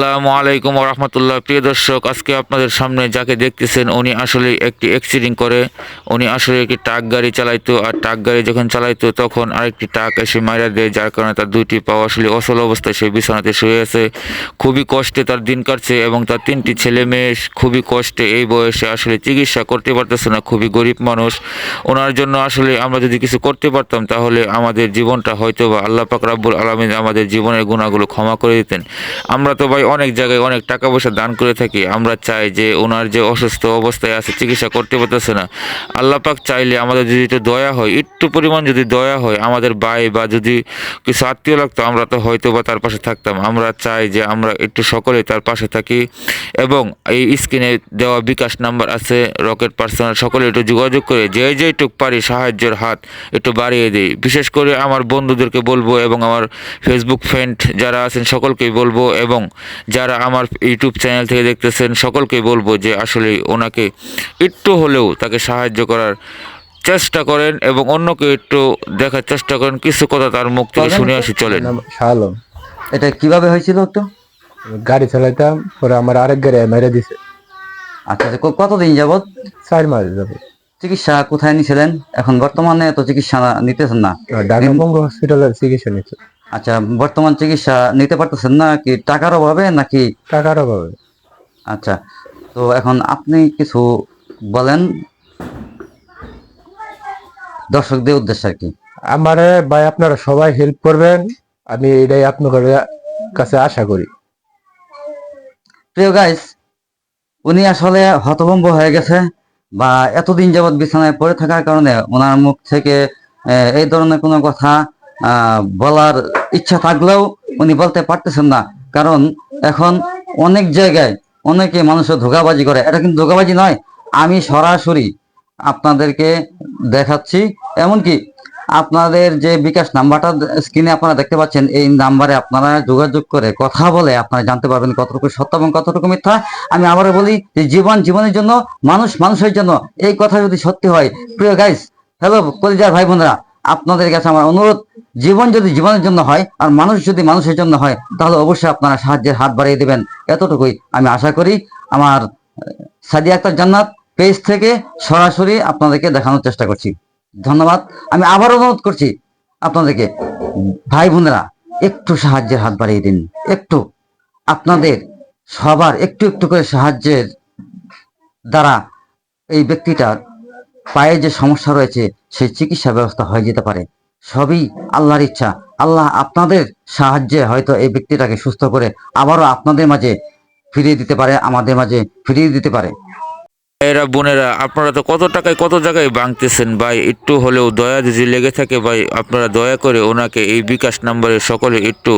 আসসালামু আলাইকুম ওয়া রাহমাতুল্লাহ। প্রিয় দর্শক, আজকে আপনাদের সামনে যাকে দেখতেছেন উনি আসলে একটি অ্যাক্সিডেন্ট করে। উনি আসলে একটি ট্রাক গাড়ি চালাইতো, আর ট্রাক গাড়ি যখন চালাইতো তখন আরেকটি ট্রাক এসে মাইরা দেয়, যার কারণে তার দুইটি পা আসলে অচল অবস্থায় সে বিছানাতে শুয়ে আছে। খুবই কষ্টে তার দিন কাটছে এবং তার তিনটি ছেলে মেয়ে খুবই কষ্টে এই বয়সে আসলে চিকিৎসা করতে পারতেছে না। খুবই গরিব মানুষ। ওনার জন্য আসলে আমরা যদি কিছু করতে পারতাম তাহলে আমাদের জীবনটা হয়তো বা আল্লাহ পাক রাব্বুল আলামিন আমাদের জীবনের গুনাহগুলো ক্ষমা করে দিতেন। আমরা তো ভাই অনেক জায়গায় অনেক টাকা পয়সা দান করে থাকি। আমরা চাই যে ওনার যে অসুস্থ অবস্থায় আছে, চিকিৎসা করতে পারতেছে না, আল্লাহ পাক চাইলে আমাদের যদি একটু দয়া হয়, একটু পরিমাণ যদি দয়া হয়, আমাদের ভাই বা যদি কিছু আত্মীয় লাগতো, আমরা তো হয়তো বা তার পাশে থাকতাম। আমরা চাই যে আমরা একটু সকলেই তার পাশে থাকি এবং এই স্ক্রিনে দেওয়া বিকাশ নাম্বার আছে রকেট পার্সোনাল, সকলে একটু যোগাযোগ করে যেইটুক পারি সাহায্যের হাত একটু বাড়িয়ে দিই। বিশেষ করে আমার বন্ধুদেরকে বলবো এবং আমার ফেসবুক ফ্রেন্ড যারা আছেন সকলকেই বলবো, এবং যারা আমার ইউটিউব চ্যানেল থেকে দেখতেছেন সকলকেই বলবো যে আসলে ওনাকে একটু হলেও তাকে সাহায্য করার চেষ্টা করেন এবং অন্যকে একটু দেখার চেষ্টা করেন। কিছু কথা তার মুখ থেকে শুনে আসি, চলেন। শাহ আলম। এটা কিভাবে হয়েছিল একটু? গাড়ি চালাইতাম, পরে আমার আরেক গাড়ি মেরে দিছে। আচ্ছা আচ্ছা, কতদিন যাবত 4 মাস যাবে। চিকিৎসা কোথায় নিয়েছিলেন? এখন বর্তমানে তো চিকিৎসা নিতেছেন না। ঢাকা পঙ্গু হসপিটালের চিকিৎসা নিচ্ছে। আচ্ছা, বর্তমান চিকিৎসা নিতে পারতেছেন না কি টাকার অভাবে নাকি? টাকার অভাবে। আচ্ছা, তো এখন আপনি কিছু বলেন দর্শকদের উদ্দেশ্যে আর কি। আমারে ভাই আপনারা সবাই হেল্প করবেন, আমি এটাই আপনাদের কাছে আশা করি। প্রিয় গাইস, উনি আসলে হতভম্ব হয়ে গেছে, বা এতদিন যাবৎ বিছানায় পড়ে থাকার কারণে ওনার মুখ থেকে এই ধরনের কোনো কথা বলার ইচ্ছা থাকলেও উনি বলতে পারতেছেন না। কারণ এখন অনেক জায়গায় অনেকে মানুষের ধোঁকাবাজি করে। এটা কিন্তু ধোঁকাবাজি নয়, আমি সরাসরি আপনাদেরকে দেখাচ্ছি। এমনকি আপনাদের যে বিকাশ নাম্বারটা স্ক্রিনে আপনারা দেখতে পাচ্ছেন, এই নাম্বারে আপনারা যোগাযোগ করে কথা বলে আপনারা জানতে পারবেন কতটুকু সত্য এবং কতটুকু মিথ্যা। আমি আবারও বলি যে জীবন জীবনের জন্য, মানুষ মানুষের জন্য, এই কথা যদি সত্যি হয়, প্রিয় গাইস, হ্যালো কলিজার ভাই বোনেরা, আপনাদের কাছে আমার অনুরোধ, জীবন যদি জীবনের জন্য হয় আর মানুষ যদি মানুষের জন্য হয়, তাহলে অবশ্যই আপনারা সাহায্যের হাত বাড়িয়ে দেবেন, এতটুকুই আমি আশা করি। আমার সাদিয়া আক্তার জান্নাত পেজ থেকে সরাসরি আপনাদেরকে দেখানোর চেষ্টা করছি। ধন্যবাদ। আমি আবার অনুরোধ করছি আপনাদেরকে, ভাই বোনেরা, একটু সাহায্যের হাত বাড়িয়ে দিন। একটু আপনাদের সবার একটু একটু করে সাহায্যের দ্বারা এই ব্যক্তিটার পায়ে যে সমস্যা রয়েছে সেই চিকিৎসা ব্যবস্থা হয়ে যেতে পারে। সবই আল্লাহর ইচ্ছা। আল্লাহ আপনাদের সাহায্যে হয়তো এই ব্যক্তিটাকে সুস্থ করে আবারও আপনাদের মাঝে ফিরিয়ে দিতে পারে, আমাদের মাঝে ফিরিয়ে দিতে পারে। এরা বোনেরা, আপনারা তো কত টাকায় কত জায়গায় ভাঙতেছেন ভাই, একটু হলেও দয়া যদি লেগে থাকে ভাই, আপনারা দয়া করে ওনাকে এই বিকাশ নাম্বারে সকলে একটু